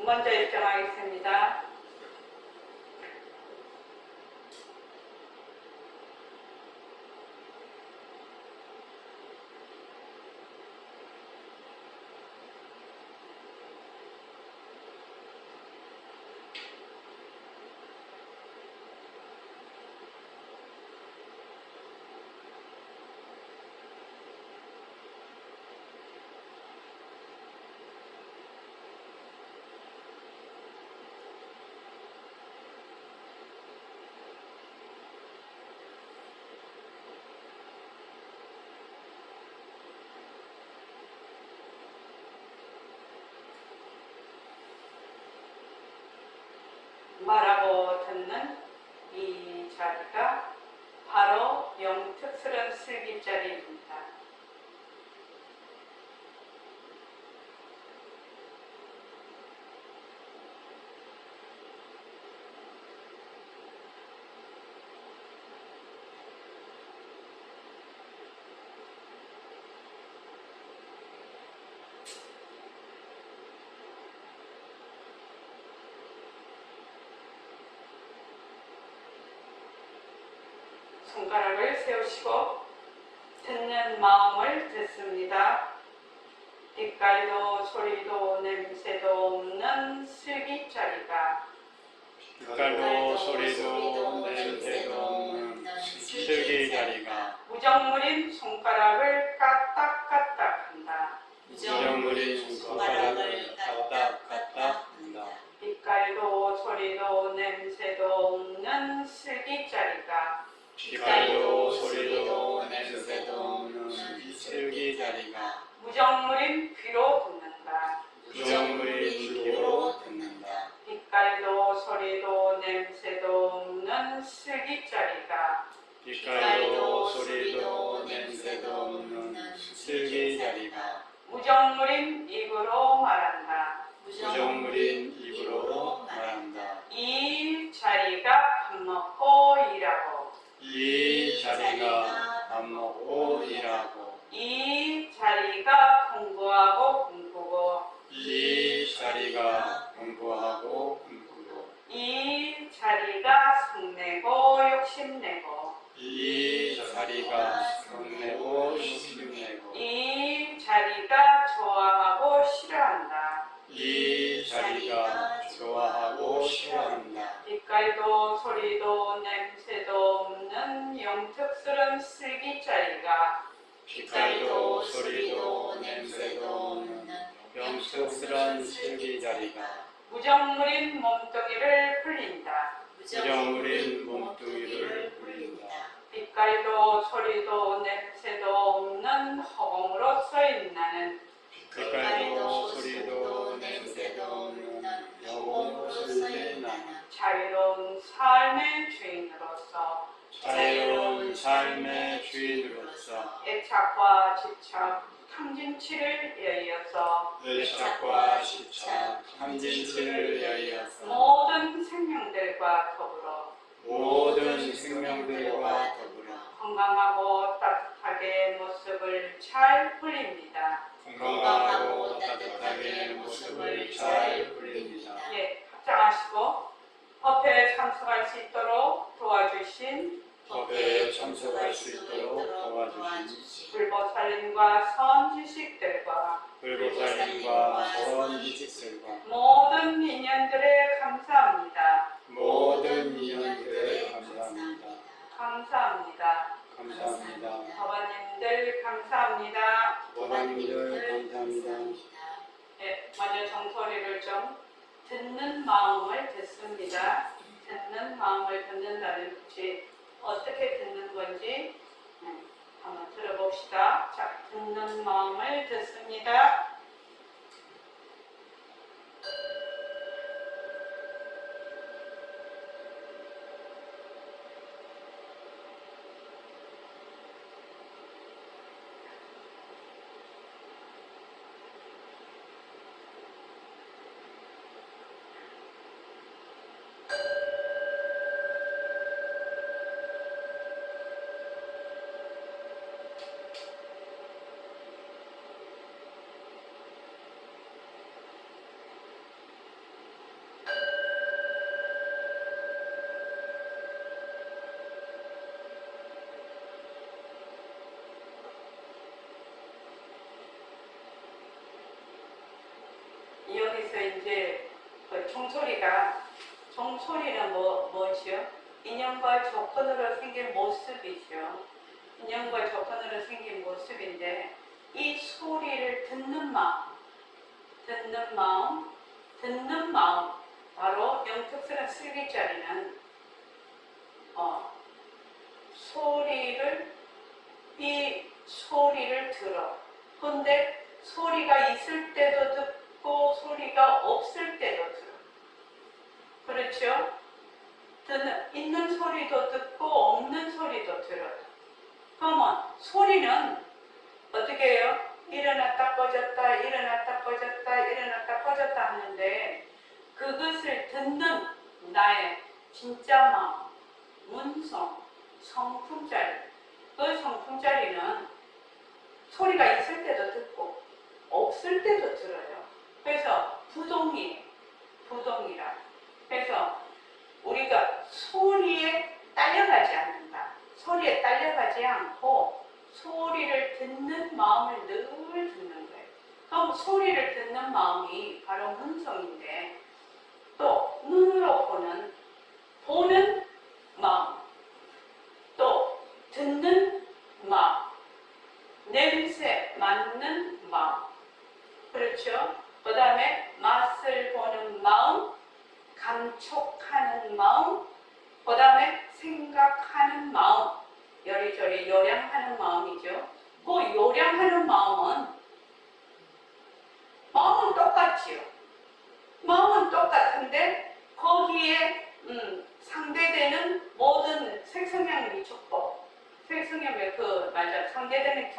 먼저 입장하겠습니다. 말하고 듣는 이 자리가 바로 영특스러운 슬기자리입니다. 손가락을 세우시고 듣는 마음을 듣습니다. 빛깔도 소리도 냄새도 없는 슬기자리가 빛깔도 소리도 냄새도 없는 슬기자리가 무정물인 손가락을 까딱까딱한다. 무정물인 손가락을 까딱까딱한다. 빛깔도 소리도 냄새도 없는 슬기자리가 빛깔도 소리도 냄새도 없는 슬기자리가 무정물인 귀로 듣는다. 무정물인 귀로 듣는다. 빛깔도 소리도 냄새도 없는 슬기자리가 빛깔도 소리도 냄새도 없는 슬기자리가 무정물인 입으로 말한다. 무정물인 입으로 말한다. 이 자리가 밥 먹고 일하고 이 자리가 밥 먹고 일하고 이 자리가 공부하고 꿈꾸고 이 자리가 공부하고 꿈꾸고 이 자리가 성내고 욕심내고 이 자리가 성내고 욕심내고 이 자리가 좋아하고 싫어한다. 이 자리가 좋아하고 싫어한다. 빛깔도 소리도 냄새도 없는 영특스러운 슬기자리가 빛깔도 소리도 냄새도 없는 영특스런 슬기자리가 무정물인 몸뚱이를 풀린다. 무정물인 몸뚱이를 불린다. 빛깔도 소리도 냄새도 없는 허공으로 서인 나는 빛깔도 소리도 냄새도 없는 영혼으로 서인 나는 자유로운 삶의 주인으로서 자유로운 삶의 주인으로서 애착과 집착, 탐진치를 여의어서 애착과 집착, 탐진치를 여의어서 모든 생명들과 더불어 모든 생명들과 더불어 건강하고 따뜻하게 모습을 잘 풀립니다. 건강하고 따뜻하게 모습을 잘 불립니다. 합장하시고 법회에 참석할 수 있도록 도와주신 법회에 참석할 수 있도록 도와주신 불보살님과 선지식들과 불보살님과 선지식들과 모든 인연들에 감사합니다. 모든 인연들에 감사합니다. 감사합니다. 감사합니다. 법안님들 감사합니다. 법안님들 감사합니다. 먼저 정소리를 좀 듣는 마음을 듣습니다. 듣는 마음을 듣는다는 것이 어떻게 듣는 건지 한번 들어봅시다. 자, 듣는 마음을 듣습니다. 여기서 이제 그 종소리는 뭐지요? 인연과 조건으로 생긴 모습이죠. 인연과 조건으로 생긴 모습인데 이 소리를 듣는 마음, 바로 영특스러운 슬기자리는 이 소리를 들어. 근데 소리가 있을 때도 듣고 소리가 없을 때도 들어. 그렇죠? 있는 소리도 듣고 없는 소리도 들어요. 그러면 소리는 어떻게 해요? 일어났다 꺼졌다, 일어났다 꺼졌다, 일어났다 꺼졌다 하는데 그것을 듣는 나의 진짜 마음, 문성, 성품자리. 그 성품자리는 소리가 있을 때도 듣고 없을 때도 들어요. 그래서 부동이라. 그래서 우리가 소리에 딸려가지 않는다. 소리에 딸려가지 않고 소리를 듣는 마음을 늘 듣는 거예요. 그럼 소리를 듣는 마음이 바로 문성인데 또 눈으로 보는 마음, 또 듣는 마음, 냄새 맡는 마음, 그렇죠? 그 다음에 맛을 보는 마음, 감촉하는 마음, 그 다음에 생각하는 마음, 여리저리 요량하는 마음이죠. 그 요량하는 마음은 똑같지요. 마음은 똑같은데 거기에 상대되는 모든 색성향 미축법, 색성향의 상대되는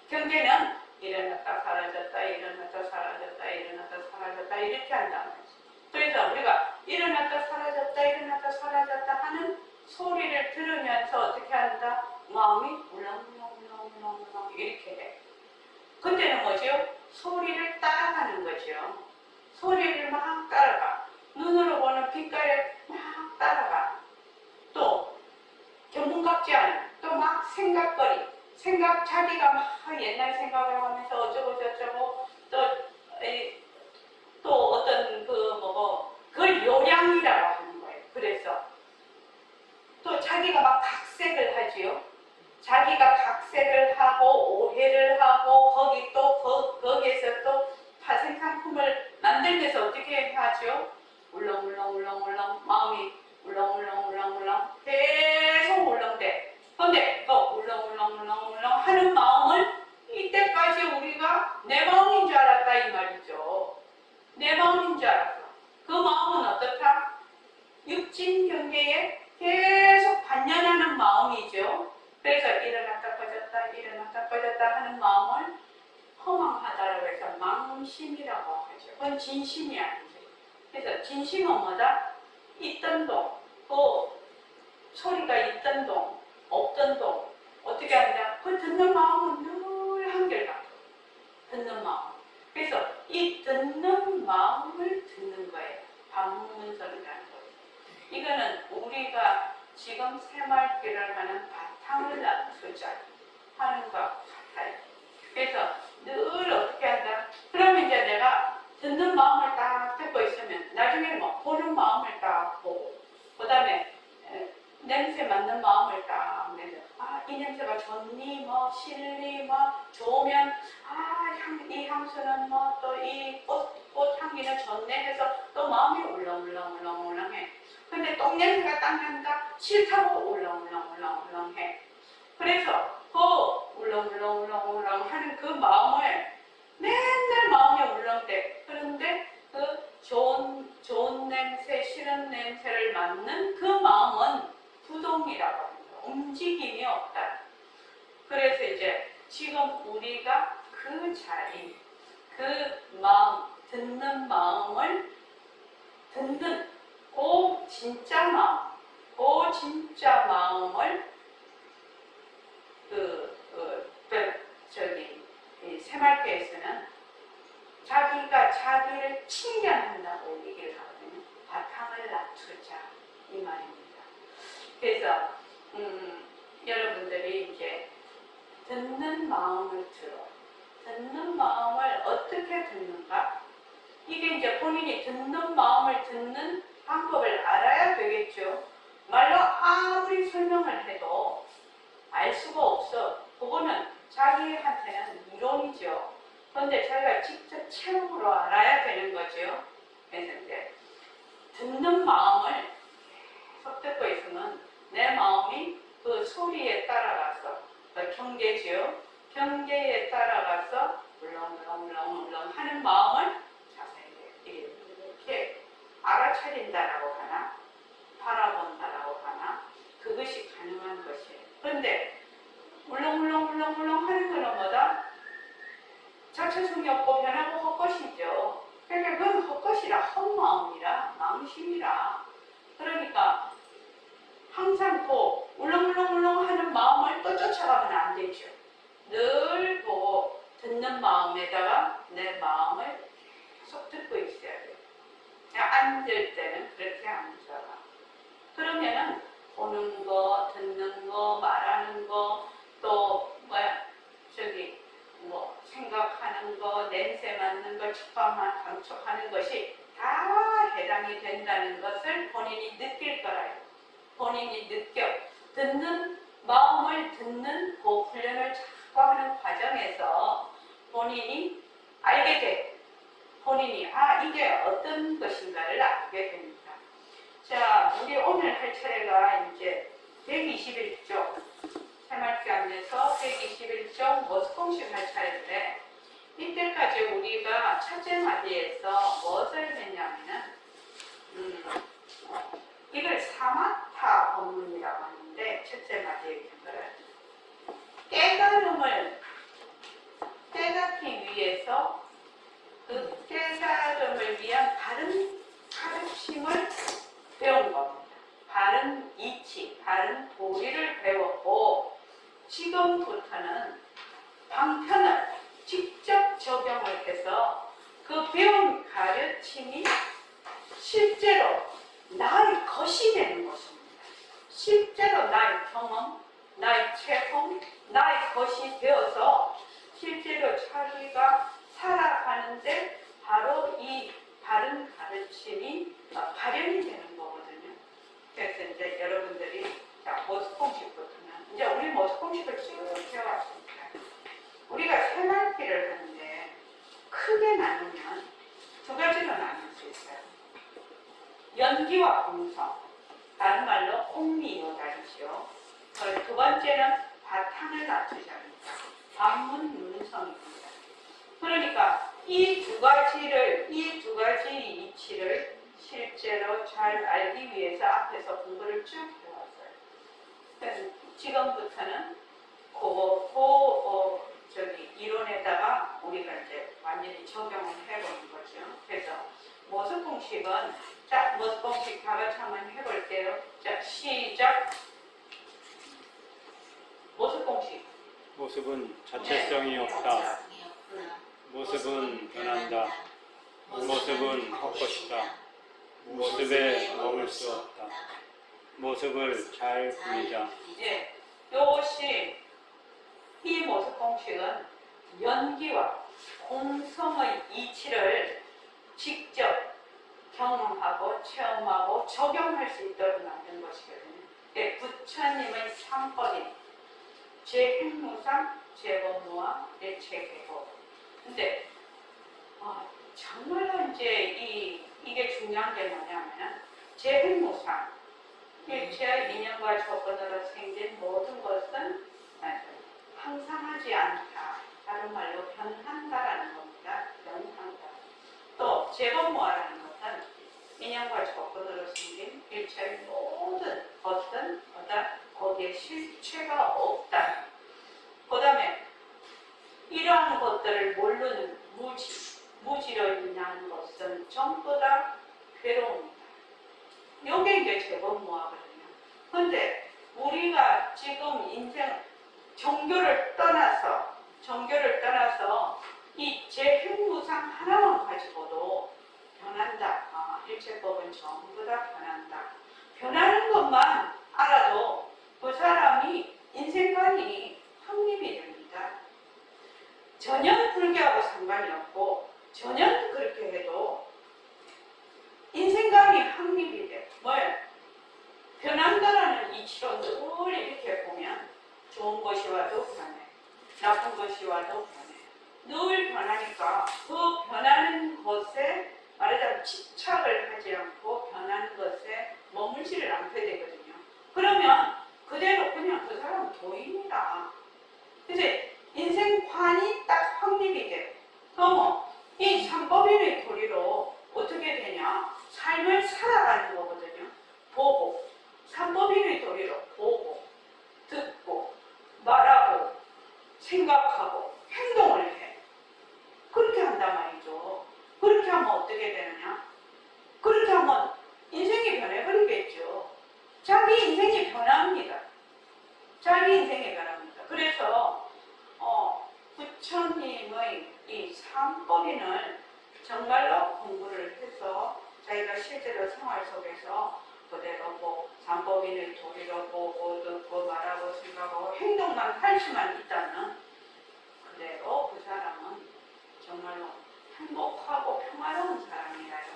경계는 일어났다 사라졌다, 일어났다 사라졌다, 일어났다 사라졌다 이렇게 한다는 거죠. 그래서 우리가 일어났다 사라졌다 하는 소리를 들으면서 어떻게 한다? 마음이 울렁울렁 이렇게 해. 그때는 뭐죠? 소리를 따라가는 거죠. 소리를 막 따라가. 눈으로 보는 빛깔에 막 따라가. 또 견문갑지 않은 또 막 자기가 막 옛날 생각을 하면서 어쩌고 저쩌고 또 어떤 그걸 요량이라고 하는 거예요. 그래서 또 자기가 막 각색을 하지요. 자기가 각색을 하고 오해를 하고 거기에서 또 파생상품을 만들면서 어떻게 하죠? 울렁울렁 마음이 울렁울렁 계속 울렁대. 근데 그 울렁울렁 하는 마음을 이때까지 우리가 내 마음인 줄 알았다 이 말이죠. 내 마음인 줄 알았어. 그 마음은 어떻다? 육진 경계에 계속 반연하는 마음이죠. 그래서 일어났다 꺼졌다 하는 마음을 허망하다라고 해서 망심이라고 하죠. 그건 진심이 아니죠. 그래서 진심은 뭐다? 있던 동, 또 소리가 있던 동, 없던 동, 어떻게 한다? 그 듣는 마음은 늘 한결같고 듣는 마음. 그래서 이 듣는 마음을 듣는 거예요. 반문문성이라는 거예요. 이거는 우리가 지금 새말귀를 하는 바탕을 낮추자 하는 것 같아요. 그래서 늘 어떻게 한다? 그러면 이제 내가 듣는 마음을 딱 듣고 있으면 나중에 보는 마음을 딱 보고 그 다음에 냄새 맡는 마음을 딱 내서 이 냄새가 좋니 싫니 좋으면 이 향수는 또 이 꽃 향기는 좋네 해서 또 마음이 울렁울렁해. 근데 똥냄새가 딱 난다? 싫다고 울렁울렁 해. 그래서 그 울렁울렁 하는 그 마음을 맨날 마음이 울렁대. 그런데 그 좋은 냄새, 싫은 냄새를 맡는 그 마음은 부동이라고 합니다. 움직임이 없다. 그래서 이제 지금 우리가 그 자리, 그 마음, 듣는 마음을 듣는 그 진짜 마음을 새말귀에서는 자기가 자기를 칭찬한다고 얘기를 하거든요. 바탕을 낮추자 이 말입니다. 그래서 여러분들이 이제 듣는 마음을 듣는 마음을 어떻게 듣는가? 이게 이제 이제 본인이 듣는 마음을 듣는 방법을 알아야 되겠죠. 말로 아무리 설명을 해도 알 수가 없어. 그거는 자기한테는 이론이죠. 그런데 자기가 직접 체험으로 알아야 되는 거죠. 그래서 이제 듣는 마음을 계속 듣고 있으면 내 마음이 그 소리에 따라가서 그 경계지요. 경계에 따라가서 물렁물렁 하는 마음을 자세히 이렇게 알아차린다라고 하나, 바라본다라고 하나, 그것이 가능한 것이에요. 그런데 물렁물렁 하는 거는 뭐다? 자체성이 없고 변하고 헛것이죠. 그러니까 그건 헛것이라, 헛마음이라, 망심이라. 그러니까 항상 또 울렁울렁 하는 마음을 또 쫓아가면 안 되죠. 늘 보고 듣는 마음에다가 내 마음을 계속 듣고 있어야 돼요. 앉을 때는 그렇게 앉아라. 그러면은 보는 거, 듣는 거, 말하는 거, 또 생각하는 거, 냄새 맡는 거, 촉감만 감촉하는 것이 다 해당이 된다는 것을 본인이 느낄 거라요. 본인이 느껴. 듣는 마음을 듣는 그 훈련을 자꾸 하는 과정에서 본인이 알게 돼. 본인이 이게 어떤 것인가를 알게 됩니다. 자, 우리 오늘 할 차례가 이제 121쪽 새말기 안에서 121쪽 모습공식 할 차례인데, 이때까지 우리가 첫째 마디에서 무엇을 했냐면은 이걸 사마타 법문이라고 하는데, 첫째 마디에 있는 거를 깨달음을 깨닫기 위해서 그 깨달음을 위한 바른 가르침을 배운 겁니다. 바른 이치, 바른 도리를 배웠고, 지금부터는 방편을 직접 적용을 해서 그 배운 가르침이 실제로 나의 것이 되는 것입니다. 실제로 나의 경험, 나의 체험, 나의 것이 되어서 실제로 자기가 살아가는데 바로 이 바른 가르침이 발현이 되는 거거든요. 그래서 이제 여러분들이 모습공식부터는 이제 우리 모습공식을 쭉 배워왔습니다. 우리가 새말기를 하는데 크게 나누면 두 가지로 나눌 수 있어요. 연기와 공성, 다른 말로 옥미요단이죠. 두 번째는 바탕을 낮추자입니다. 반문 문성입니다. 그러니까 이 두 가지 이치를 실제로 잘 알기 위해서 앞에서 공부를 쭉 해왔어요. 지금부터는 이론에다가 우리가 이제 완전히 적용을 해보는 거죠. 그래서 모습공식은, 자, 모습공식 다 같이 한번 해볼게요. 자, 시작. 모습공식. 모습은 자체성이 없다. 모습은 변한다. 모습은 헛것이다. 모습에 머물 수 없다. 모습을 잘 보이자. 예, 이것이 이 모습공식은 연기와 공성의 이치를 직접 경험하고 체험하고 적용할 수 있도록 만든 것이거든요. 예, 부처님의 삼법인 제행무상, 제법무와 일체계보. 근데 정말로 이제 이게 중요한 게 뭐냐면 제행무상, 일체의 인연과 조건으로 생긴 모든 것은 항상하지 않다. 다른 말로 변한다라는 겁니다. 변한다. 또 제법무화라는 것은 인연과 조건으로 생긴 일체의 모든 것은 거기에 실체가 없다. 그 다음에 이러한 것들을 모르는 무지로 인한 것은 전부 다 괴로움이다. 이게 이제 제법무화거든요. 그런데 우리가 지금 인생 종교를 떠나서 이 제행무상 하나만 가지고도 변한다. 일체법은 전부 다 변한다. 변하는 것만 알아도 그 사람이 인생관이 확립이 됩니다. 전혀 불교하고 상관이 없고 전혀 그렇게 해도 지와도 변해. 늘 변하니까 그 변하는 것에 말하자면 집착을 하지 않고 변하는 것에 머물지를 않게 되거든요. 그러면 그대로 그냥 그 사람은 도입니다. 이제 인생관이 딱 확립이 돼. 그러면 이 삼법인의 도리로 어떻게 되냐? 삶을 살아가는 거거든요. 보고, 삼법인의 도리로 보고, 듣고, 말하고, 생각하고, 행동을 해. 그렇게 한단 말이죠. 그렇게 하면 어떻게 되느냐? 그렇게 하면 인생이 변해버리겠죠. 자기 인생이 변합니다. 자기 인생이 변합니다. 그래서 부처님의 이 삼법인을 정말로 공부를 해서 자기가 실제로 생활 속에서 그대로 뭐 삼법인의 도리로 보고 듣고 말하고 생각하고 행동만 할 수만 있다면 그대로 그 사람은 정말로 행복하고 평화로운 사람이라요.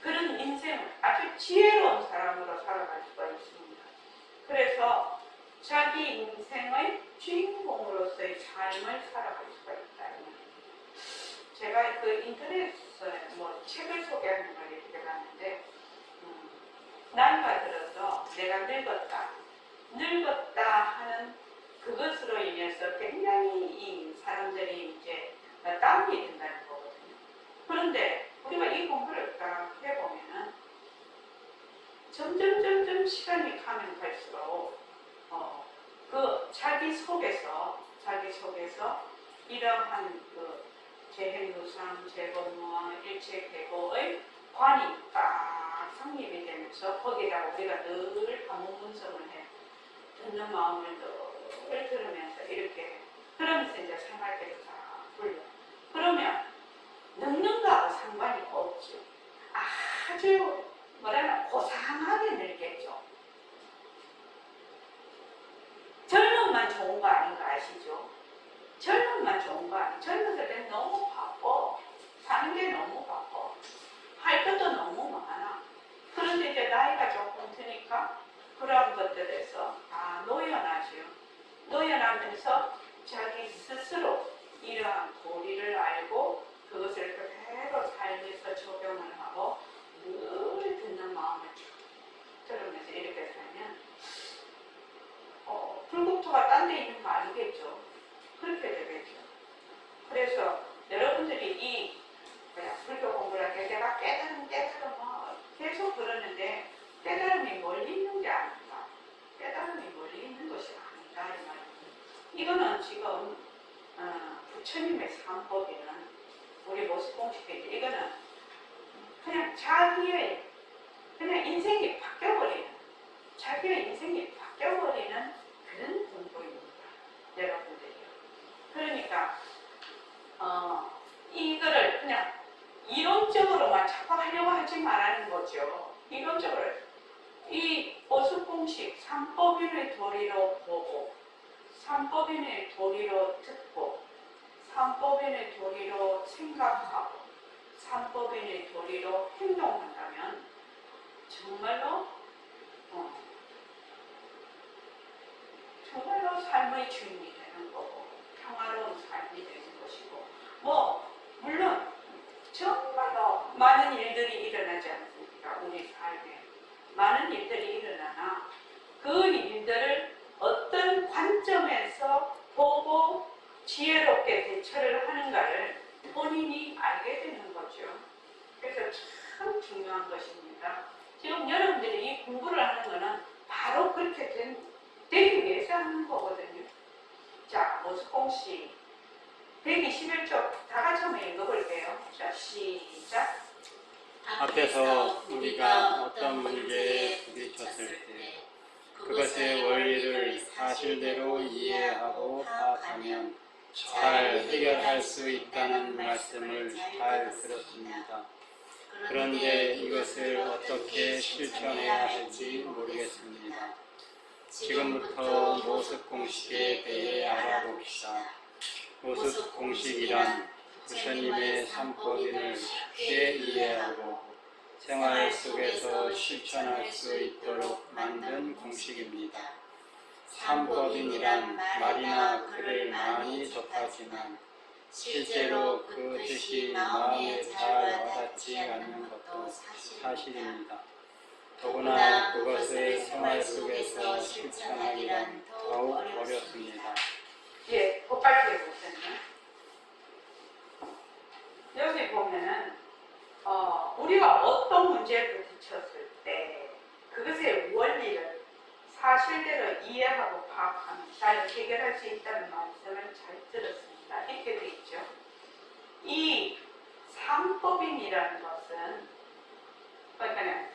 그런 인생을 아주 지혜로운 사람으로 살아갈 수가 있습니다. 그래서 자기 인생의 주인공으로서의 삶을 살아갈 수가 있다. 제가 그 인터넷에 뭐 책을 소개하는 걸 이렇게 봤는데 나이가 들어서 내가 늙었다 하는 그것으로 인해서 굉장히 이 사람들이 이제 다운이 된다는 거거든요. 그런데 우리가 이 공부를 딱 해보면은 점점 시간이 가면 갈수록 그 자기 속에서 이러한 그 재행무상, 재건무와 일체계고의 관이 딱 성립이 되면서 거기다가 우리가 늘 반문분석을 해. 듣는 마음을 늘 들으면서 이렇게 해. 그러면서 이제 생활계를 다 불러. 그러면 늙는 거하고 상관이 없죠. 아주 뭐라나 고상하게 늙겠죠. 젊음만 좋은 거 아닌 거 아시죠? 젊음만 좋은 거 아니에요. 젊었을 땐 너무 바빠. 사는 게 너무 바빠. 할 것도 너무 많아. 그런데 이제 나이가 조금 드니까 그런 것들에서 노연하죠. 노연하면서 자기 스스로 이러한 도리를 알고 그것을 그대로 삶에서 적용을 하고 늘 듣는 마음을 들으면서 이렇게 살면 불국토가 딴 데 있는 거 아니겠죠. 그렇게 되겠죠. 그래서 여러분들이 이 불교 공부를 할 때 내가 깨달음 계속 그러는데 깨달음이 멀리 있는 게 아니다. 깨달음이 멀리 있는 것이 아니다. 이 말입니다. 이거는 지금 부처님의 삼법이는 우리 모습공식인데 이거는 그냥 자기의 그냥 인생이 바뀌어버리는 자기의 인생이 바뀌어버리는 그런 공부입니다. 여러분들이요. 그러니까 이거를 그냥 이론적으로만 자꾸 하려고 하지 말라는 거죠. 이론적으로 이 모습공식 삼법인의 도리로 보고 삼법인의 도리로 듣고 삼법인의 도리로 생각하고 삼법인의 도리로 행동한다면 정말로 삶의 주인이 되는 거고 평화로운 삶이 되는 것이고 물론 정말로 많은 일들이 일어나지 않습니까? 우리 삶에 많은 일들이 일어나나 그 일들을 어떤 관점에서 보고 지혜롭게 대처를 하는가를 본인이 알게 되는 거죠. 그래서 참 중요한 것입니다. 지금 여러분들이 이 공부를 하는 거는 바로 그렇게 되기 위해서 하는 거거든요. 자, 모습공식 121쪽 다 같이 한번 읽어볼게요. 자, 시작. 앞에서 우리가 어떤 문제에 부딪혔을 때 그것의 원리를 사실대로 이해하고 파악하면 잘 해결할 수 있다는 말씀을 잘 들었습니다. 그런데 이것을 어떻게 실천해야 할지 모르겠습니다. 지금부터 모습공식에 대해 알아봅시다. 모습공식이란 부처님의 삼법인을 쉽게 이해하고 생활 속에서 실천할 수 있도록 만든 공식입니다. 삼법인이란 말이나 글을 많이 접하지만 실제로 그 뜻이 마음에 잘 와닿지 않는 것도 사실입니다. 더구나 그것을 생활 속에서 실천하기란 더욱 어렵습니다. 예, 곧발표 해보세요. 여기 보면은 우리가 어떤 문제에 부딪혔을 때 그것의 원리를 사실대로 이해하고 파악하면 잘 해결할 수 있다는 말씀을 잘 들었습니다. 이렇게 돼 있죠. 이 삼법인이라는 것은 그러니까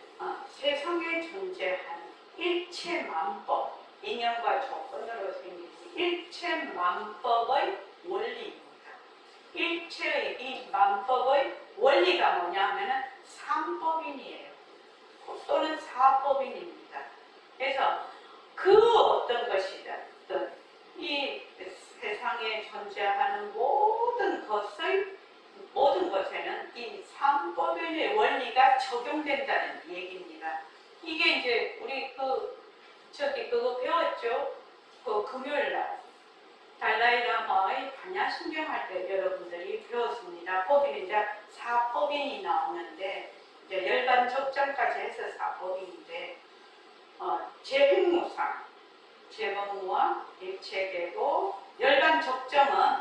세상에 존재하는 일체만법, 인연과 조건으로 생긴 일체만법의 원리입니다. 일체의 이 만법의 원리가 뭐냐면은 삼법인이에요. 또는 사법인입니다. 그래서 그 어떤 것이든 이 세상에 존재하는 모든 것에는 이 삼법인의 원리가 적용된다는 얘기입니다. 이게 이제 우리 그거 배웠죠? 그 금요일 날 달라이라마의 반야신경할 때 여러분들이 배웠습니다. 거기는 이제 사법인이 나오는데 이제 열반 적정까지 해서 사법인인데 재행무상, 재범무와 일체계고 열반 적정은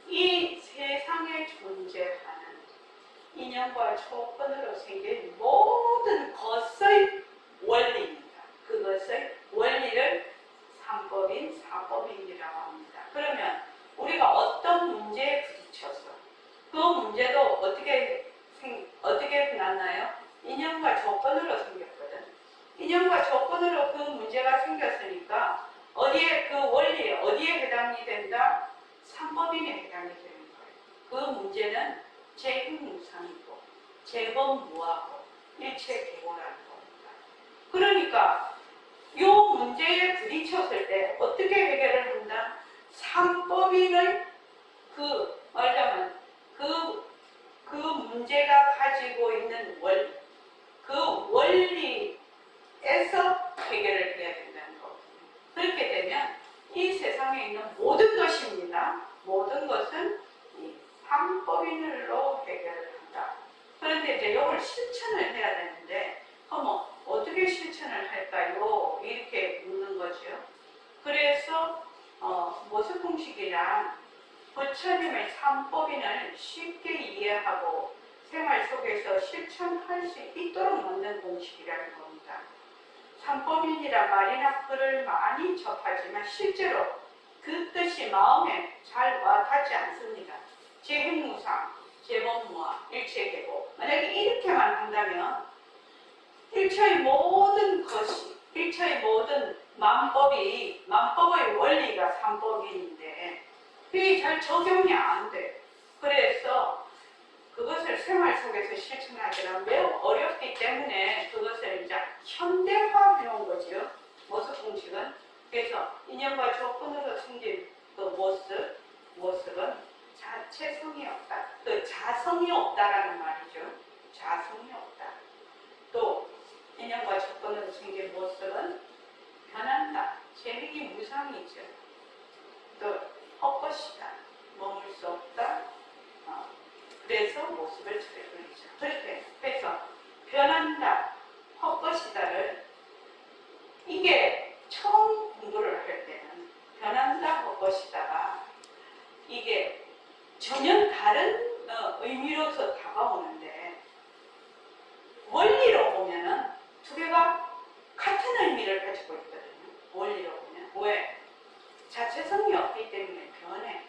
이 세상에 존재하는 인연과 조건으로 생긴 모든 것의 원리입니다. 그것의 원리를 삼법인, 사법인이라고 합니다. 그러면 우리가 어떤 문제에 부딪혀서 그 문제도 어떻게 났나요? 인연과 조건으로 생겼거든. 인연과 조건으로 그 문제가 생겼으니까 어디에 그 원리에 어디에 해당이 된다? 삼법인에 해당이 되는 거예요. 그 문제는 재행무상이고 재범무하고 일체계고라는 겁니다. 그러니까 이 문제에 부딪혔을 때 어떻게 해결을 한다? 삼법인의 말하자면 그 문제가 가지고 있는 원리, 그 원리에서 해결을 해야 된다는 거거든요. 그렇게 되면 이 세상에 있는 모든 것입니다. 모든 것은 이 삼법인으로 해결을 한다. 그런데 이제 이걸 실천을 해야 되는데 그럼 어떻게 실천을 할까요? 이렇게 묻는 거죠. 그래서 모습공식이란 부처님의 삼법인을 쉽게 이해하고 생활 속에서 실천할 수 있도록 만든 공식이라는 겁니다. 삼법인이란 말이나 글을 많이 접하지만 실제로 그 뜻이 마음에 잘 와닿지 않습니다. 재행무상, 재범무와 일체계고 만약에 이렇게만 한다면 일체의 모든 것이, 일체의 모든 만법의 원리가 삼법인인데 그게 잘 적용이 안 돼. 그래서 그것을 생활 속에서 실천하기는 매우 어렵기 때문에 그것을 이제 현대화해 온 거지요. 모습 공식은. 그래서 인연과 조건으로 생긴 그 모습은 자체성이 없다. 그 자성이 없다라는 말이죠. 자성이 없다. 또 인연과 조건으로 생긴 모습은 변한다. 재능이 무상이죠. 또 헛것이다. 머물 수 없다. 그래서 모습을 차려버리죠. 그렇게 해서 변한다, 헛것이다를 이게 처음 공부를 할 때는 변한다, 헛것이다가 이게 전혀 다른 의미로서 다가오는데 원리로 보면은 두 개가 같은 의미를 가지고 있거든요. 원리로 보면. 왜? 자체성이 없기 때문에 변해.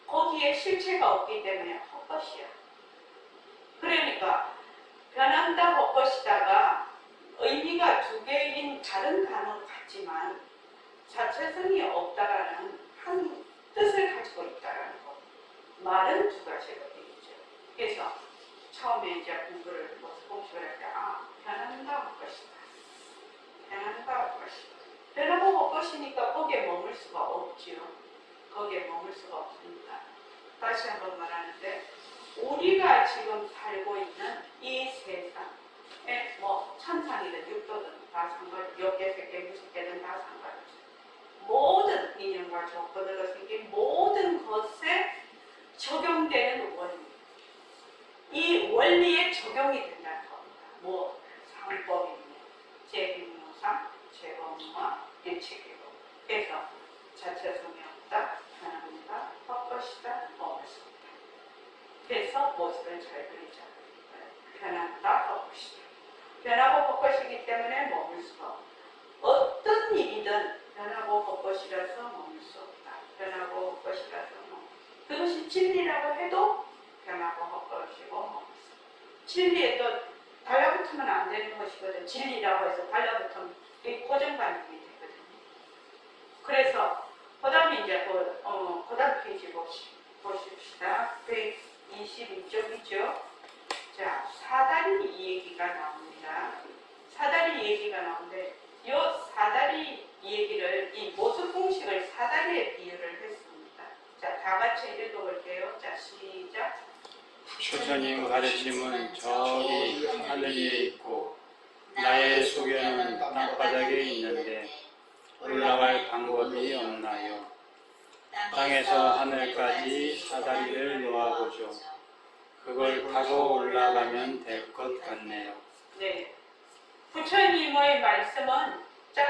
거기에 실체가 없기 때문에 헛것이야. 그러니까 변한다, 헛것이다가 의미가 두 개인 다른 단어 같지만 자체성이 없다라는 한 뜻을 가지고 있다라는 거. 말은 두 가지가 되겠죠. 그래서 처음에 이제 공부를 공식을 할 때 변한다, 헛것이다. 변한다, 헛것이다. 변하고 헛것이니까 거기에 머물 수가 없지요. 거기에 머물 수가 없습니다. 다시 한번 말하는데 우리가 지금 살고 있는 이 세상에 천상이든 육도든 다 상관없죠. 6개, 3개, 무슨 개든 다 상관없죠. 모든 인연과 조건으로 생긴 모든 것에 적용되는 원리. 이 원리에 적용이 된다는 겁니다. 뭐 상법이며 제비무상, 제법무와 일체계로. 그래서 자체성이 없다, 변합니다, 헛것이다, 머물 수 없다. 그래서 모습을 잘 그리자. 변한다, 헛것이다. 변하고 헛것이기 때문에 머물 수가 없다. 어떤 일이든 변하고 헛것이라서 머물 수 없다. 변하고 헛것이라서 머물 수 없다. 그것이 진리라고 해도 변하고 헛것이고 머물 수 없다. 진리에 또 달라붙으면 안 되는 것이거든. 진리라고 해서 달라붙으면 고정관념이 되거든요. 그래서 그 다음에 이제 그 다음 페이지 보십시다. 122쪽이죠. 자, 사다리 얘기가 나옵니다. 사다리 얘기가 나오는데 이 사다리 얘기를, 이 모습 공식을 사다리에 비유를 했습니다. 자, 다 같이 읽어볼게요. 자, 시작. 부처님 가르침은 저기 하늘 위에 있고 나의 소견은 땅바닥에 있는데 올라갈 방법이 없나요? 땅에서 하늘까지 사다리를 놓아보죠. 그걸 타고 올라가면 될 것 같네요. 네. 부처님의 말씀은 쫙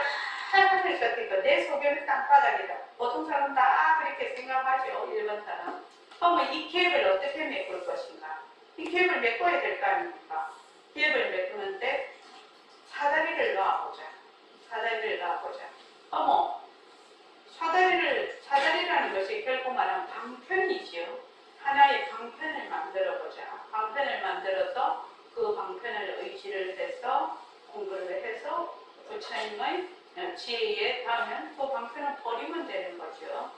하늘에서 그러니까 내 소견은 땅바닥이다. 보통 사람 다 그렇게 생각하죠. 일반 사람. 그러면 이 갭을 어떻게 메꿀 것인가? 이 갭을 메꿔야 될 거 아닙니까? 갭을 메꾸는데 사다리를 놔보자. 사다리를 놔보자. 어머, 사다리라는 것이 결국 말하면 방편이지요. 하나의 방편을 만들어보자. 방편을 만들어서 그 방편을 의지를 해서 공부를 해서 부처님의 지혜에 닿으면 그 방편을 버리면 되는 거죠.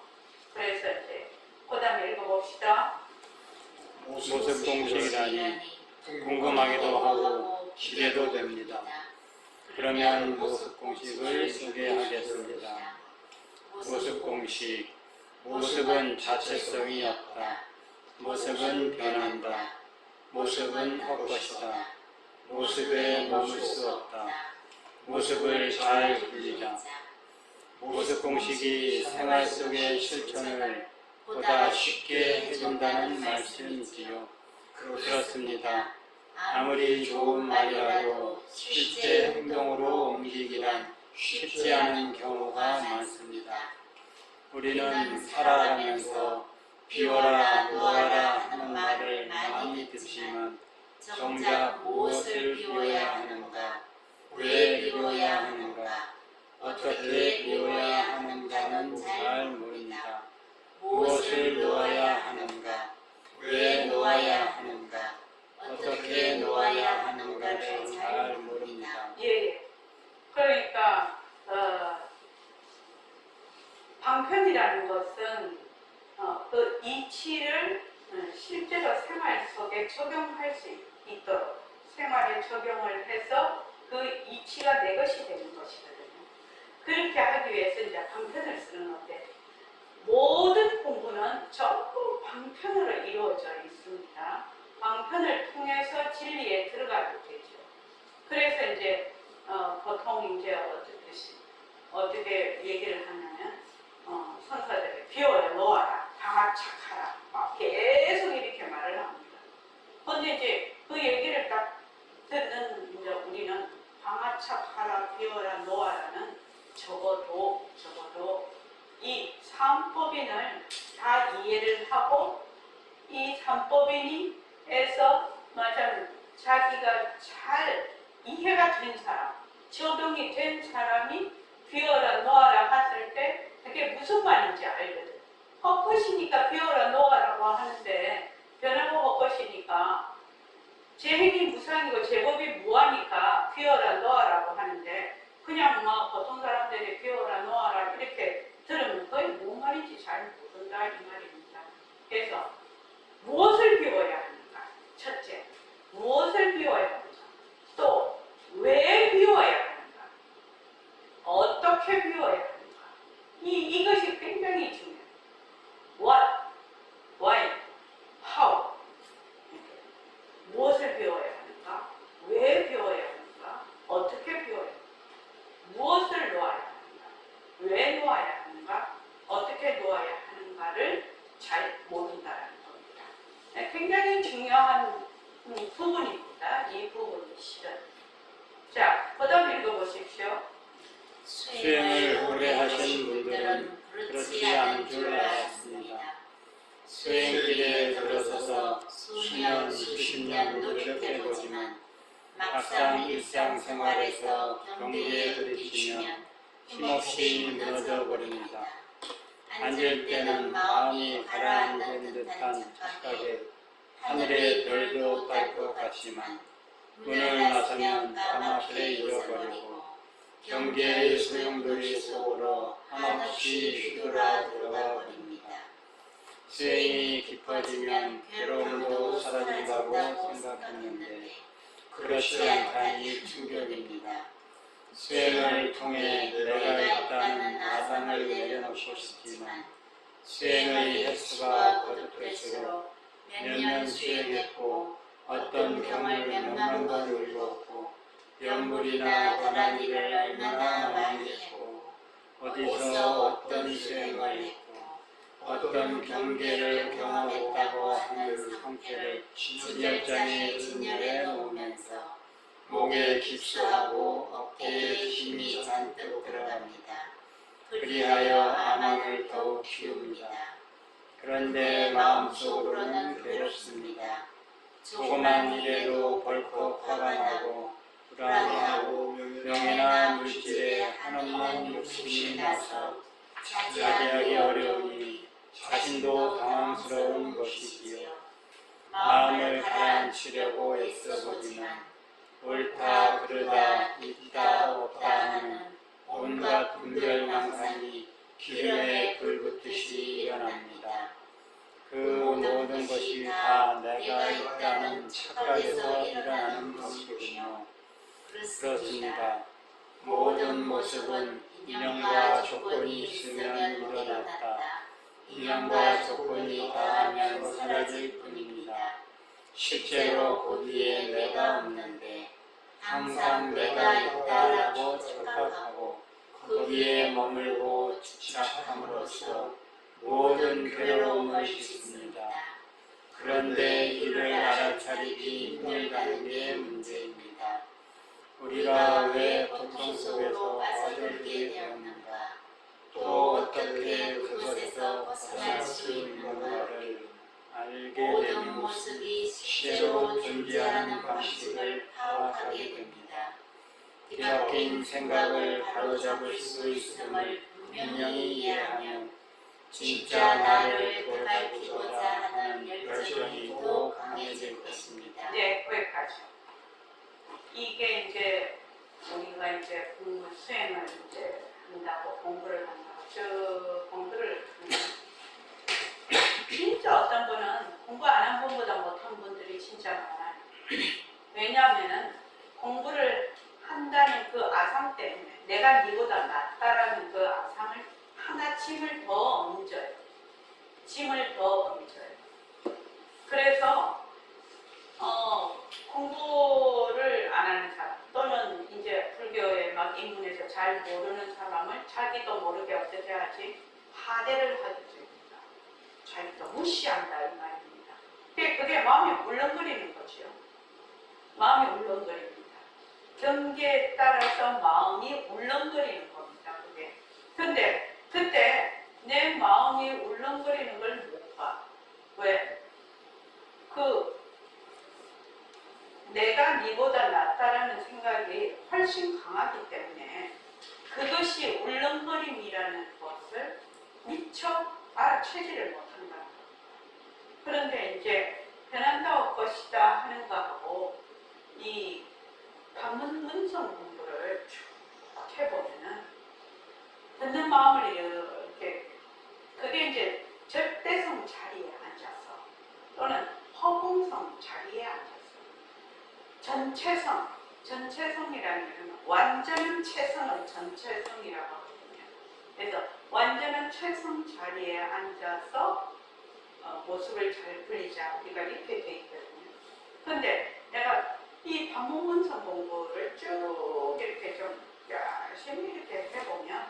그래서 이제 그 다음에 읽어봅시다. 모습 공식이라니 궁금하기도 하고 기대도 됩니다. 그러면 모습 공식을 소개하겠습니다. 모습 공식. 모습은 자체성이 없다. 모습은 변한다. 모습은 헛것이다. 모습에 머물 수 없다. 모습을 잘 굴리자. 모습 공식이 생활 속의 실천을 보다 쉽게 해준다는 말씀이지요. 그렇습니다. 아무리 좋은 말이라도 실제 행동으로 옮기기란 쉽지 않은 경우가 많습니다. 우리는 살아가면서 비워라 놓아라 하는 말을 많이 듣지만 정작 무엇을 비워야 하는가, 왜 비워야 하는가, 어떻게 비워야 하는가는 잘 모릅니다. 무엇을 놓아야 하는가, 왜 놓아야 하는가, 어떻게 놓아야 하는가를 잘 모릅니다. 예. 그러니까 방편이라는 것은 그 이치를 실제로 생활 속에 적용할 수 있도록 생활에 적용을 해서 그 이치가 내 것이 되는 것이거든요. 그렇게 하기 위해서 이제 방편을 쓰는 건데 모든 공부는 전부 방편으로 이루어져 있습니다. 방편을 통해서 진리에 들어가게 되죠. 그래서 이제 보통 이제 어떻게 얘기를 하냐면 선사들이 비워라 놓아라 방아착하라 막 계속 이렇게 말을 합니다. 근데 이제 그 얘기를 딱 듣는 이제 우리는 방아착하라 비워라 놓아라는 적어도 이 삼법인을 다 이해를 하고 이 삼법인에서 말하자면 자기가 잘 이해가 된 사람, 적용이 된 사람이 비워라 놓아라 했을 때 그게 무슨 말인지 알거든. 헛것이니까 비워라 놓아라고 하는데 변하고 헛것이니까 제행이 무상이고 제법이 무하니까 비워라 놓아라고 하는데 그냥 뭐 보통 사람들이 비워라 놓아라 이렇게 들으면 거의 뭔 말인지 잘 모른다 이 말입니다. 그래서 무엇을 비워야 하는가? 첫째, 무엇을 비워야 하는가? 또 왜 비워야 하는가? 어떻게 비워야 하는가? 이것이 굉장히 중요해요. What, why, how. 무엇을 비워야 하는가? 왜 비워야 하는가? 어떻게 비워야 하는가? 무엇을 놓아야 하는가? 왜 놓아야 하는가? 보기 싫은. 자, 그다음 읽어보십시오. 수행을 오래 하신 분들은 그렇지 않은 줄 알았습니다. 수행길에 들어서서 수년, 수십 년 노력해보지만 막상 일상생활에서 경계에 부딪히면 힘없이 무너져 버립니다. 앉을 때는 마음이 가라앉은 듯한 착각에 하늘의 별도 딸 것 같지만 문을 나서면 까맣게 잃어버리고 경계의 소용돌이 속으로 한없이 휘돌아 들어가 버립니다. 수행이 깊어지면 괴로움도 사라진다고 생각했는데 그렇지 않다니 충격입니다. 수행을 통해 내가 있다는 아상을 내려놓고 싶지만 수행의 횟수가 거듭할수록 몇 년 수행했고 어떤 경을 몇만 번 읽었고 연불이나 다른 일을 얼마나 많이 했고 어디서 어떤 수행을 했고 어떤 경계를 경험했다고 하는 상태를 진열장에 진열해 놓으면서 목에 깁스하고 어깨에 힘이 잔뜩 들어갑니다. 그리하여 아만을 더욱 키웁니다. 그런데 마음속으로는 괴롭습니다. 조그만 일에도 벌컥 화가 나고 불안해하고 명예나 물질에 한없는 욕심이 나서 자제하기 어려우니 자신도 당황스러운 것이지요. 마음을 가라앉히려고 애써보지만 옳다 그르다 있다 없다 하는 온갖 분별망상이 기름에 불붙듯이 일어납니다. 그 모든 것이 다 내가 있다는 착각에서 일어나는 것이군요. 그렇습니다. 모든 모습은 인연과 조건이 있으면 일어났다. 인연과 조건이 닿으면 사라질 뿐입니다. 실제로 거기에 내가 없는데 항상 내가 있다라고 착각하고 거기에 머물고 집착함으로써 모든 괴로움을 싣습니다. 그런데 이를 알아차리기 힘들다는 게 문제입니다. 우리가 왜 고통 속에서 빠져들게 되었는가? 또 어떻게 그것에서 벗어날 수 있는가를 알게 되는 모습이 실제로 존재하는 방식을 파악하게 됩니다. 뒤바뀐 생각을 바로잡을 수 있음을 분명히 이해하면 진짜 나를 되찾고자 하는 열정이 더 강해질 것입니다. 네, 거기까지. 이게 이제 우리가 이제 공부 수행을 이제 한다고 공부를 한다고 저 공부를 진짜 어떤 분은 공부 안 한 분보다 못한 분들이 진짜 많아요. 왜냐하면은 공부를 한다는 그 아상 때문에 내가 니보다 낫다라는 그 아상을 하나 짐을 더 얹어요. 짐을 더 얹어요. 그래서 공부를 안 하는 사람 또는 이제 불교에 막 입문해서 잘 모르는 사람을 자기도 모르게 어떻게 하지? 하대를 하게 됩니다. 자기도 무시한다 이 말입니다. 그게 마음이 울렁거리는 거죠. 마음이 울렁거립니다. 경계에 따라서 마음이 울렁거리는 겁니다. 그게. 근데 그때 내 마음이 울렁거리는 걸 못 봐. 왜? 내가 니보다 낫다라는 생각이 훨씬 강하기 때문에 그것이 울렁거림이라는 것을 미처 알아채지를 못한다. 그런데 이제 편안다고 것이다 하는 거하고 이 방문문성 공부를 쭉 해보면은 듣는 마음을 이렇게 그게 이제 절대성 자리에 앉아서 또는 허공성 자리에 앉아서 전체성이라는 것은 완전한 체성을 전체성이라고 하거든요. 그래서 완전한 체성 자리에 앉아서 모습을 잘 불리자 우리가 이렇게 돼 있거든요. 근데 내가 이 반복문성 공부를 쭉 이렇게 좀 열심히 이렇게 해보면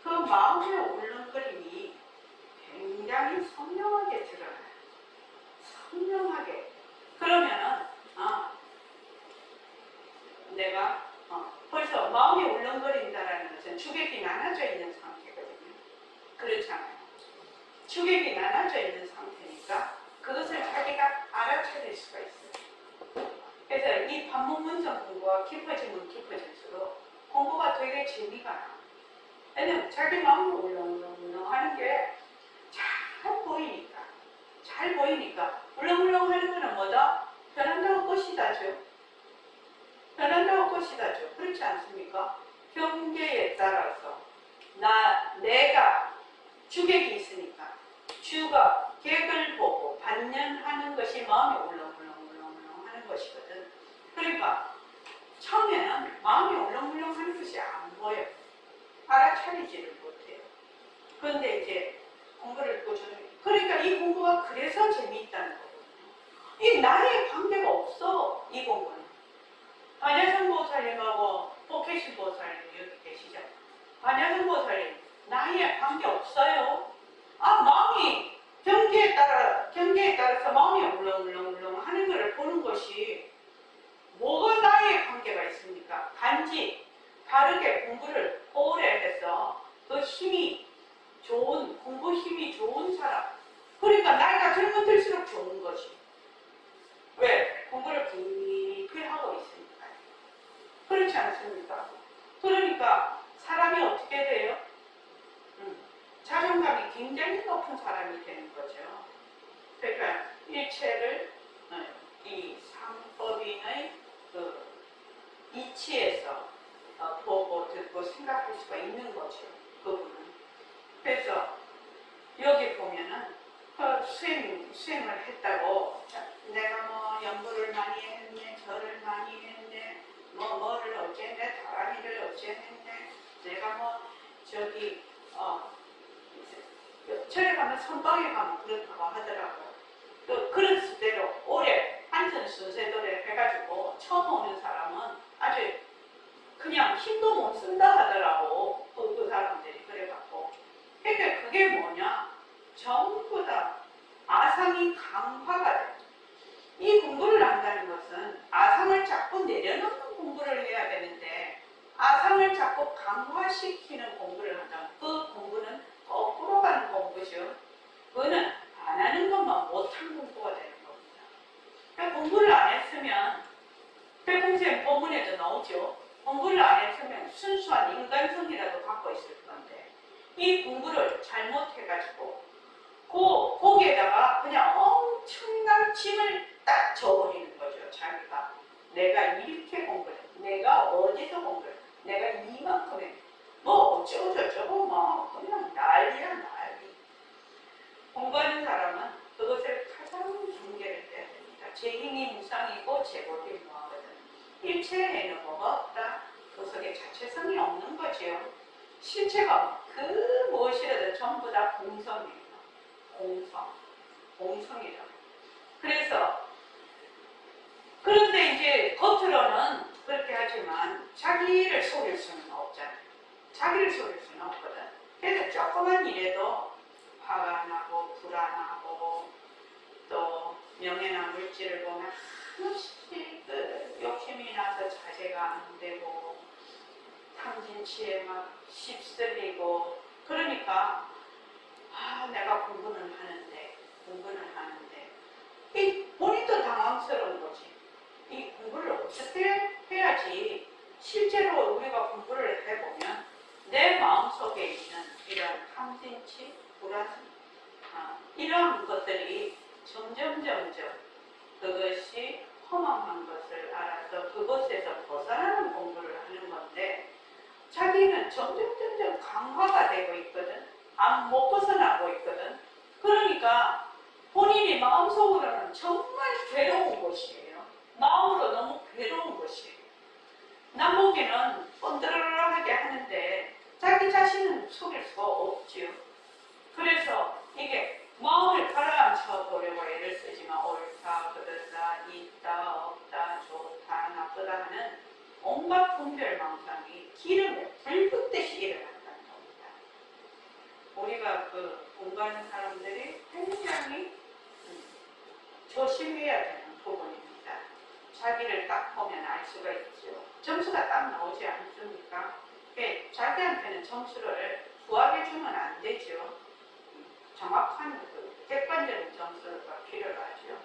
그 마음의 울렁거림이 굉장히 선명하게 드러나요. 선명하게. 그러면은 내가 벌써 마음이 울렁거린다라는 것은 주객이 나눠져 있는 상태거든요. 그렇잖아요. 주객이 나눠져 있는 상태니까 그것을 자기가 알아차릴 수가 있어요. 그래서 이 반문문전 공부가 깊어지면 깊어질수록 공부가 되게 재미가 나요. 왜냐면 자기 마음이 울렁울렁 하는 게 잘 보이니까 울렁울렁 하는 거는 뭐다? 변한다고 것이다죠. 변한다고 것이다죠. 그렇지 않습니까? 경계에 따라서 내가 주객이 있으니까 주가 객을 보고 반연하는 것이 마음이 울렁울렁 하는 것이거든. 그러니까 처음에는 마음이 울렁울렁 하는 것이 안 보여요. 알아차리지를 못해요. 그런데 이제 공부를 꾸준히, 그러니까 이 공부가 그래서 재미있다는 거거든요. 이 나이에 관계가 없어, 이 공부는. 반야성 보살님하고 포케신 보살님 여기 계시죠? 반야성 보살님 나이에 관계 없어요. 마음이 경계에 따라서 마음이 울렁울렁 하는 것을 보는 것이 뭐가 나이에 관계가 있습니까? 단지 바르게 공부를 오래 해서 그 힘이 좋은, 공부 힘이 좋은 사람. 그러니까 나이가 젊은 들수록 좋은 거지. 왜? 공부를 깊이 하고 있으니까. 그렇지 않습니까? 그러니까 사람이 어떻게 돼요? 자존감이 굉장히 높은 사람이 되는 거죠. 그러니까 일체를 이 삼법인의 그 이치에서 보고 듣고 생각할 수가 있는 거죠. 그분은. 그래서 여기 보면은 수행을 했다고 내가 뭐 연구를 많이 했네, 절을 많이 했네, 뭐를 어쨌네, 다라니를 어쨌네, 내가 뭐 저기 절에 가면 선방에 가면 그렇다고 하더라고요. 그런 수대로 오래 한전 순세도래 해가지고 처음 오는 사람은 아주 그냥 힘도 못 쓴다 하더라고. 그 사람들이 그래갖고. 그러니까 그게 뭐냐? 전부 다 아상이 강화가 돼. 이 공부를 한다는 것은 아상을 자꾸 내려놓는 공부를 해야 되는데 아상을 자꾸 강화시키는 공부를 한다면 그 공부는 거꾸로 가는 공부죠. 그거는 안 하는 것만 못한 공부가 되는 겁니다. 그러니까 공부를 안 했으면 백공생 법문에도 나오죠. 공부를 안 했으면 순수한 인간성이라도 갖고 있을 건데 이 공부를 잘못해가지고 거기에다가 그냥 엄청난 짐을 딱 져버리는 거죠. 자기가 내가 이렇게 공부를 해, 내가 어디서 공부를 해, 내가 이만큼 해, 뭐 어쩌고저쩌고 뭐 그냥 난리야 난리. 공부하는 사람은 그것을 가장 경계를 해야 됩니다. 제 힘이 무상이고 제 법이 무하거든. 일체에는 뭐가 없다. 그 속에 자체성이 없는 거지요. 실체가 그 무엇이라도 전부 다 공성이에요. 공성이라고. 그래서 그런데 이제 겉으로는 그렇게 하지만 자기를 속일 수는 없잖아요. 자기를 속일 수는 없거든. 그래서 조그만 일에도 화가 나고 불안하고 또 명예나 물질을 보면 한없이 욕심이 나서 자제가 안 되고 탐진치에 막 휩쓸리고 그러니까 내가 공부는 하는데 이 본인도 당황스러운 거지. 이 공부를 어떻게 해야지 실제로 우리가 공부를 해보면 내 마음속에 있는 이런 탐진치, 불안 이런 것들이 점점 그것이 허망한 것을 알아서 그것에서 벗어나는 공부를 하는 건데 자기는 점점 강화가 되고 있거든. 못 벗어나고 있거든. 그러니까 본인이 마음속으로는 정말 괴로운 것이에요. 마음으로 너무 괴로운 것이에요. 남보기는 번드러하게 하는데 자기 자신은 속일 수가 없지요. 그래서 이게 마음을 가라앉혀 보려고 애를 쓰지만 옳다, 그르다, 있다, 없다, 좋다, 나쁘다 하는 온갖 분별망상이 기름에 불 붙듯이 일어난다는 겁니다. 우리가 공부하는 사람들이 굉장히 조심해야 되는 부분입니다. 자기를 딱 보면 알 수가 있죠. 점수가 딱 나오지 않습니까? 자기한테는 점수를 후하게 주면 안 되죠. 정확한 객관적인 점수가 필요하죠.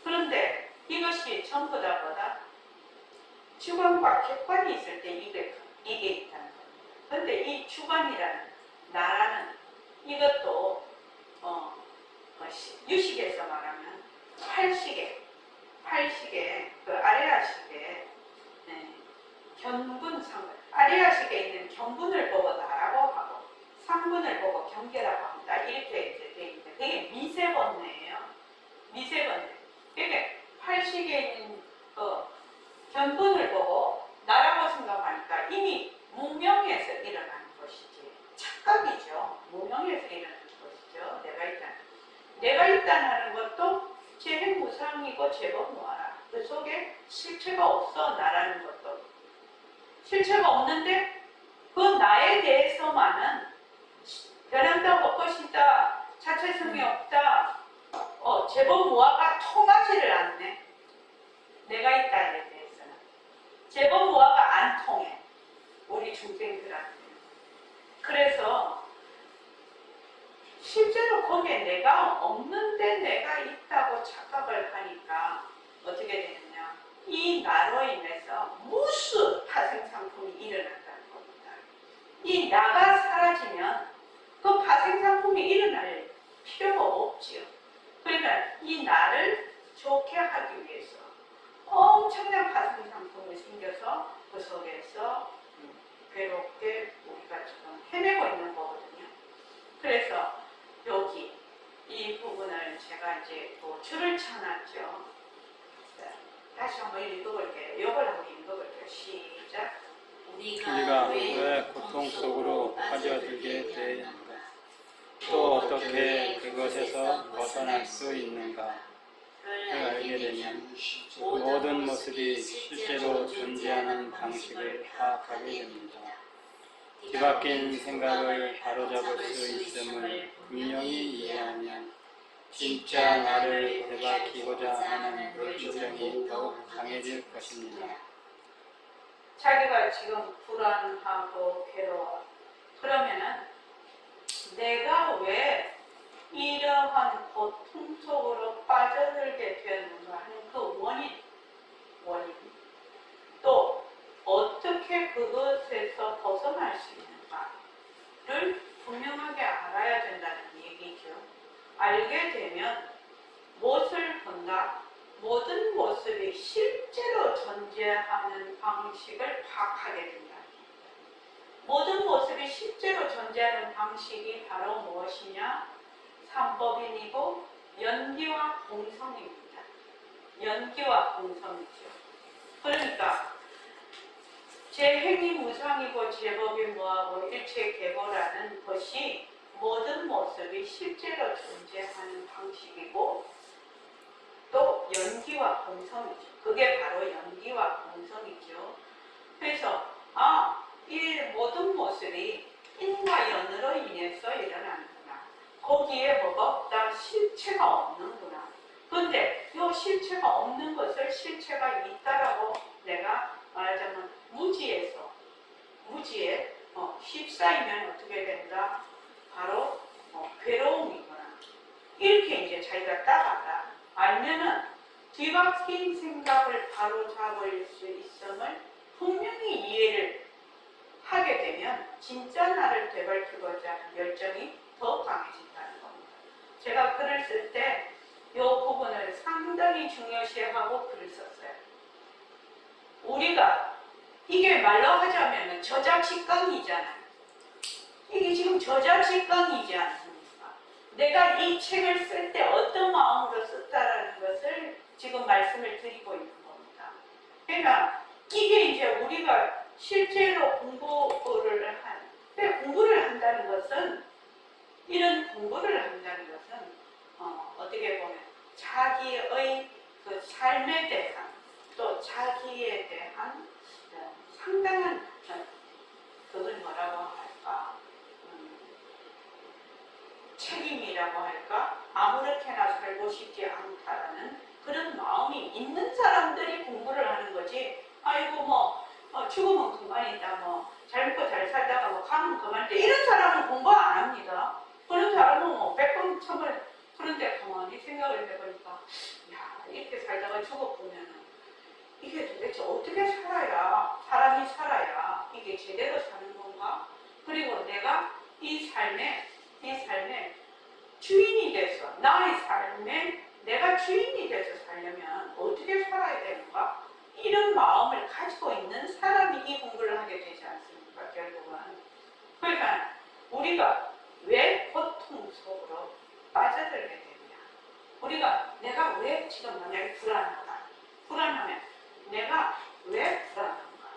그런데 이것이 전부 다 뭐다? 주관과 객관이 있을 때 이게 있다는 겁니다. 그런데 이 주관이라는 나라는 이것도 유식에서 말하면 팔식의 그 아래아식의 견분 상분, 아래아식에 있는 견분을 보고 나라고 하고 상분을 보고 경계라고 합니다. 이렇게 이제 돼 있는데 그게 미세번뇌예요. 미세번뇌. 그러니까 팔식에 있는 견분을 보고 나라고 생각하니까 이미 무명에서 일어나는 것이지 착각이죠. 무명에서 일어나는 것이죠. 내가 있다는 것도 재행무상이고 제법무하라. 그 속에 실체가 없어 나라는 것도 실체가 없는데 그 나에 대해서만은 변한다고 것이다. 자체성이 없다. 제법무화가 통하지를 않네. 내가 있다에 대해서는 제법무화가 안 통해. 우리 중생들한테. 그래서 실제로 거기에 내가 없는데 내가 있다고 착각을 하니까 어떻게 되느냐. 이 나로 인해서 무수 파생상품이 일어난다는 겁니다. 이 나가 사라지면 그 파생상품이 일어날 필요가 없지요. 그러니까 이 나를 좋게 하기 위해서 엄청난 파생상품이 생겨서 그 속에서 괴롭게 우리가 지금 헤매고 있는 거거든요. 그래서 여기 이 부분을 제가 이제 또 줄을 쳐놨죠. 다시 한번 읽어볼게요. 이걸 한번 읽어볼게요. 시작. 우리가 왜 고통 속으로 빠져들게 되는가? 또 어떻게 그것에서 벗어날 수 있는가? 를 알게 되면 모든 모습이 실제로 존재하는 방식을 파악하게 됩니다. 뒤바뀐 생각을 바로잡을 수 있음을 분명히 이해하면 진짜 나를 되돌이키고자 하는 열정이 더욱 강해질 것입니다. 자기가 지금 불안하고 괴로워. 그러면은 내가 왜 이러한 고통 속으로 빠져들게 되는가 하는 그 원인. 또 어떻게 그것에서 벗어날 수 있는가를 분명하게 알아야 된다는 얘기죠. 알게 되면 무엇을 본다? 모든 모습이 실제로 존재하는 방식을 파악하게 된다. 모든 모습이 실제로 존재하는 방식이 바로 무엇이냐? 삼법인이고 연기와 공성입니다. 연기와 공성이죠. 그러니까 재행이 무상이고 제법이 무하고 일체계보라는 것이 모든 모습이 실제로 존재하는 방식이고 또 연기와 공성이죠. 그게 바로 연기와 공성이죠. 그래서 이 모든 모습이 인과 연으로 인해서 일어나는구나. 거기에 뭐가 없다? 실체가 없는구나. 그런데 이 실체가 없는 것을 실체가 있다라고 내가 말하자면 무지에 휩싸이면 어떻게 된다? 바로 괴로움이구나. 이렇게 이제 자기가 딱 알면은 뒤바뀐 생각을 바로잡을 수 있음을 분명히 이해를 하게 되면 진짜 나를 되돌이키고자 하는 열정이 더 강해진다는 겁니다. 제가 글을 쓸 때 이 부분을 상당히 중요시하고 글을 썼어요. 우리가 이게 말로 하자면 저작식강이잖아요. 이게 지금 저작식강이지 않습니까? 내가 이 책을 쓸 때 어떤 마음으로 썼다라는 것을 지금 말씀을 드리고 있는 겁니다. 그러니까 이게 이제 우리가 실제로 공부를 공부를 한다는 것은 이런 공부를 한다는 것은 어떻게 보면 자기의 그 삶에 대한 또 자기에 대한 상당한 그걸 뭐라고 할까? 책임이라고 할까? 아무렇게나 살고 싶지 않다라는 그런 마음이 있는 사람들이 공부를 하는 거지. 아이고 죽으면 그만이다. 잘 먹고 잘 살다가 가면 그만이다. 이런 사람은 공부 안 합니다. 그런 사람은 100번 1000번 그런데 가만히 생각을 해보니까 야, 이렇게 살다가 죽어보면은 이게 도대체 어떻게 살아야 사람이 살아야 이게 제대로 사는 건가? 그리고 내가 이 삶에 주인이 돼서 나의 삶에 내가 주인이 돼서 살려면 어떻게 살아야 되는가? 이런 마음을 가지고 있는 사람이 이 공부를 하게 되지 않습니까? 결국은. 그러니까 우리가 왜 고통 속으로 빠져들게 되느냐? 우리가 내가 왜 지금 만약에 불안하면 내가 왜 불안한가?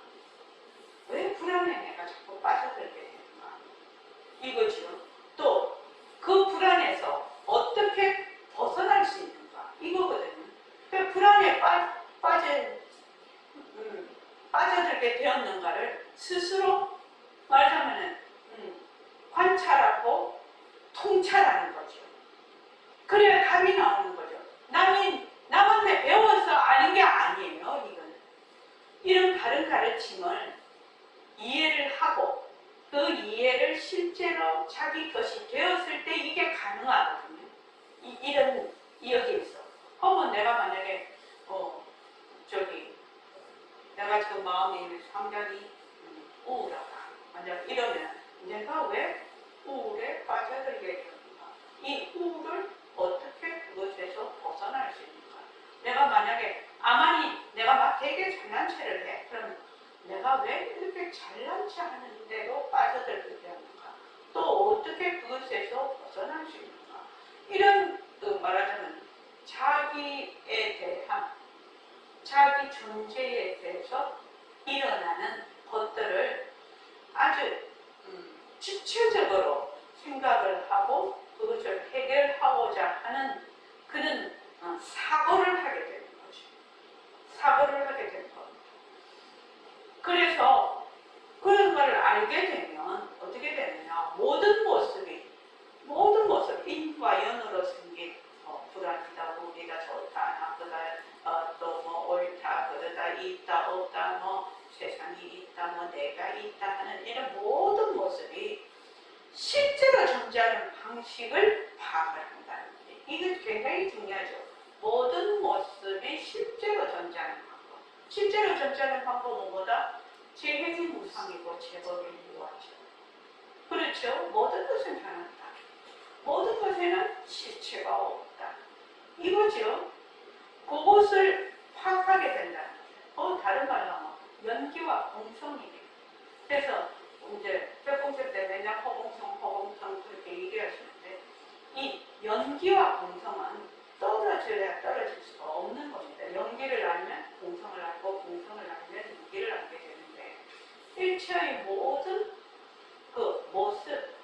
왜 불안해 내가 자꾸 빠져들게 되는가? 이거죠. 또 그 불안에서 어떻게 벗어날 수 있는가? 이거거든요. 그 불안에 빠져들게 되었는가를 스스로 말하자면 관찰하고 통찰하는 거죠. 그래야 답이 나오는 거죠. 남한테 배워서 아는 게 아니에요. 이거는 이런 바른 가르침을 이해를 하고 그 이해를 실제로 자기 것이 되었을 때 이게 가능하거든요. 이런 여기에서 한번 내가 만약에 내가 지금 마음이 상당히 우울하다. 만약 이러면 내가 왜 우울에 빠져들게 되는가? 이 우울을 어떻게 그것에서 벗어날 수 있는가? 내가 만약에 내가 막 되게 잘난 체를 해. 그럼 내가 왜 이렇게 잘난 체 하는 대로 빠져들게 되는가? 또 어떻게 그것에서 벗어날 수 있는가? 이런 말하자면 자기에 대한 자기 존재에 대해서 일어나는 것들을 아주 주체적으로 생각을 하고 그것을 해결하고자 하는 그런 사고를 하게 되는 거죠. 사고를 하게 되는 겁니다. 그래서 그런 걸 알게 되면 어떻게 되느냐? 모든 모습, 인과 연으로 생긴 불안이다, 우리가 좋다, 나쁘다, 또 옳다, 그러다, 있다, 없다, 세상이 있다, 내가 있다 하는 이런 모든 모습이 실제로 존재하는 방식을 파악을 한다는 게 이게 굉장히 중요하죠. 모든 모습이 실제로 존재하는 방법. 실제로 존재하는 방법은 뭐다? 제행이 무상이고 제법이 무하죠. 그렇죠? 모든 것은 변한다. 모든 것에는 실체가 없다. 이거죠. 그것을 파악하게 된다는 거예요. 다른 말로 하면 연기와 공성이에요. 그래서 이제 백공세 때 맨날 허공성 그렇게 얘기하시는데 이 연기와 공성은 떨어져야 떨어질 수가 없는 겁니다. 연기를 알면 공성을 알고 공성을 알면 연기를 알게 되는데 일체의 모든 그 모습,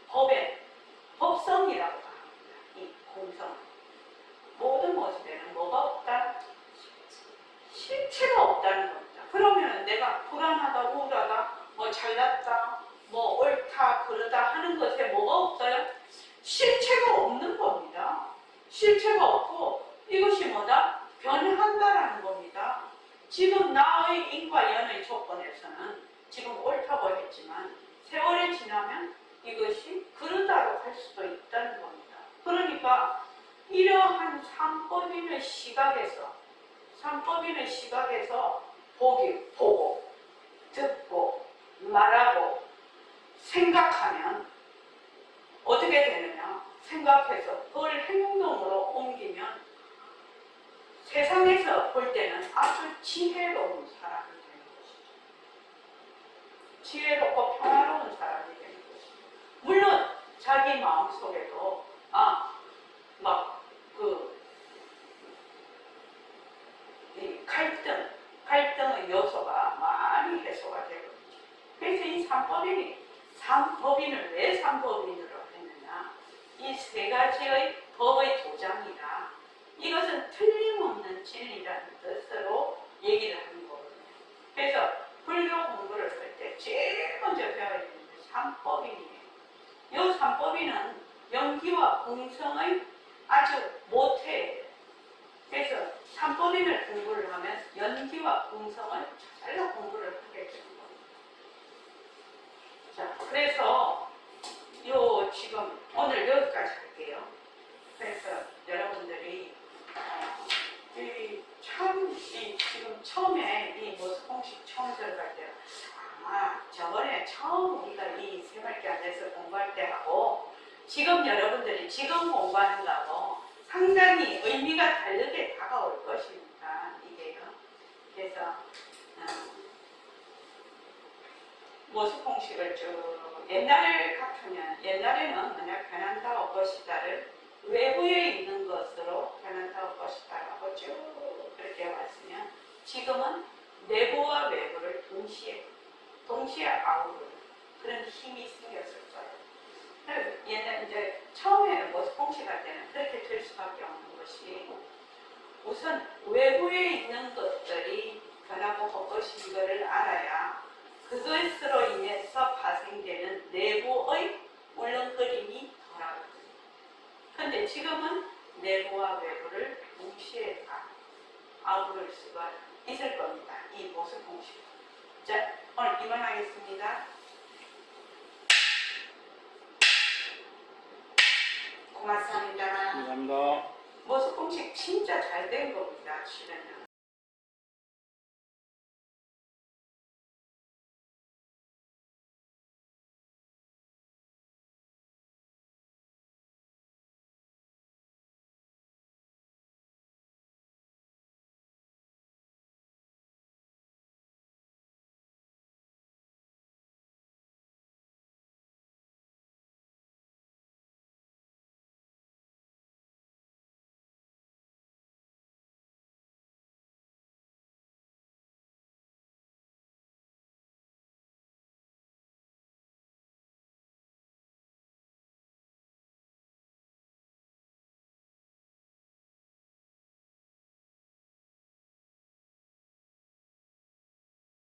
법성이라고 합니다. 이 공성. 모든 모습에는 뭐가 없다? 실체가 없다는 겁니다. 그러면 내가 불안하다, 우울하다, 잘났다, 옳다, 그러다 하는 것에 뭐가 없어요? 실체가 없는 겁니다. 실체가 없고 이것이 뭐다? 변한다라는 겁니다. 지금 나의 인과 연의 조건에서는 지금 옳다고 했지만 세월이 지나면 이것이 그러다로 할 수도 있다는 겁니다. 그러니까 이러한 삼법인의 시각에서 보고, 듣고, 말하고, 생각하면 어떻게 되느냐? 생각해서 그걸 행동으로 옮기면 세상에서 볼 때는 아주 지혜로운 사람이 되는 것이죠. 지혜롭고 평화로운 사람이 되는 것이죠. 물론 자기 마음속에도 갈등의 요소가 많이 해소가 되거든요. 그래서 이 삼법인을 왜 삼법인으로 했느냐? 이 세 가지의 법의 도장이다. 이것은 틀림없는 진리라는 뜻으로 얘기를 하는 거거든요. 그래서 불교 공부를 할 때 제일 먼저 배워야 되는 게 삼법인이에요. 이 삼법인은 연기와 공성의 아주 모태예요. 그래서 산법인을 공부를 하면 연기와 음성을 잘라 공부를 하게 되는 겁니다. 자, 그래서 요 지금 오늘 여기까지 할게요. 그래서 여러분들이 지금 처음에 이 모습 공식 처음 들어갈 때 저번에 처음 우리가 이 새벽에 안에서 공부할 때하고 지금 여러분들이 지금 공부하는 거하고 상당히 의미가 다르게 다가올 것입니다. 이게요. 그래서 모습 공식을 쭉 옛날 같으면 옛날에는 그냥 변한다고 것이다를 외부에 있는 것으로 변한다고 것이다라고 쭉 그렇게 왔으면 지금은 내부와 외부를 동시에 아우르는 그런 힘이 생겼을 거예요. 옛날 이제 처음에 모습 공식할 때는 그렇게 될 수밖에 없는 것이 우선 외부에 있는 것들이 변하고 헛것인 것을 알아야 그것으로 인해서 발생되는 내부의 울렁거림이 덜하거든요. 그런데 지금은 내부와 외부를 동시에 아우를 수가 있을 겁니다. 이 모습 공식. 자, 오늘 이만하겠습니다. 고맙습니다. 감사합니다. 모습 공식 진짜 잘 된 겁니다. 실은.